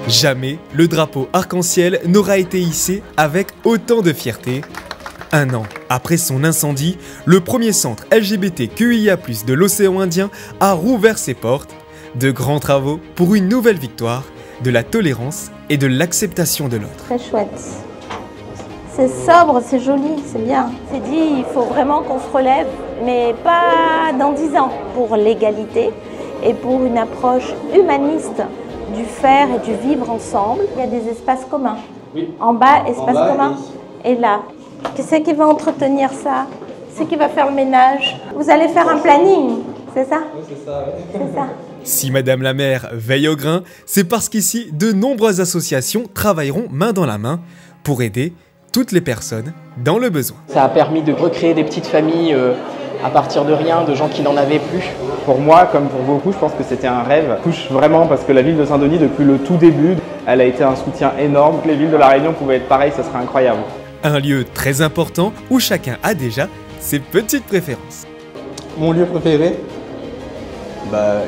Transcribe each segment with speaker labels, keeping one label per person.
Speaker 1: Jamais le drapeau arc-en-ciel n'aura été hissé avec autant de fierté. Un an après son incendie, le premier centre LGBTQIA+ de l'océan Indien a rouvert ses portes. De grands travaux pour une nouvelle victoire de la tolérance et de l'acceptation de l'autre.
Speaker 2: Très chouette. C'est sobre, c'est joli, c'est bien. C'est dit, il faut vraiment qu'on se relève, mais pas dans 10 ans, pour l'égalité et pour une approche humaniste du faire et du vivre ensemble. Il y a des espaces communs.
Speaker 3: Oui.
Speaker 2: En bas, espace commun. Et là, qui c'est qui va entretenir ça? C'est qui va faire le ménage? Vous allez faire un planning, c'est ça?
Speaker 3: Oui, c'est ça, ouais.
Speaker 2: C'est ça.
Speaker 1: Si Madame la maire veille au grain, c'est parce qu'ici, de nombreuses associations travailleront main dans la main pour aider toutes les personnes dans le besoin.
Speaker 4: Ça a permis de recréer des petites familles à partir de rien, de gens qui n'en avaient plus.
Speaker 3: Pour moi, comme pour beaucoup, je pense que c'était un rêve. Touche vraiment parce que la ville de Saint-Denis, depuis le tout début, elle a été un soutien énorme. Les villes de la Réunion pouvaient être pareilles, ça serait incroyable.
Speaker 1: Un lieu très important où chacun a déjà ses petites préférences.
Speaker 5: Mon lieu préféré,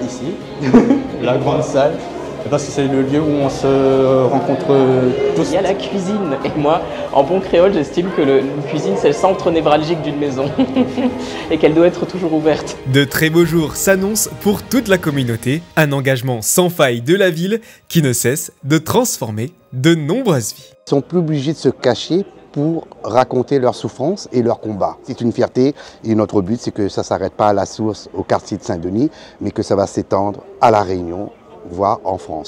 Speaker 5: ici, la grande salle, parce que c'est le lieu où on se rencontre tous.
Speaker 4: Il y a la cuisine, et moi, en bon créole, j'estime que la cuisine, c'est le centre névralgique d'une maison, et qu'elle doit être toujours ouverte.
Speaker 1: De très beaux jours s'annoncent pour toute la communauté, un engagement sans faille de la ville qui ne cesse de transformer de nombreuses vies.
Speaker 6: Ils sont plus obligés de se cacher pour raconter leurs souffrances et leurs combats. C'est une fierté et notre but, c'est que ça ne s'arrête pas à la source au quartier de Saint-Denis, mais que ça va s'étendre à La Réunion, voire en France.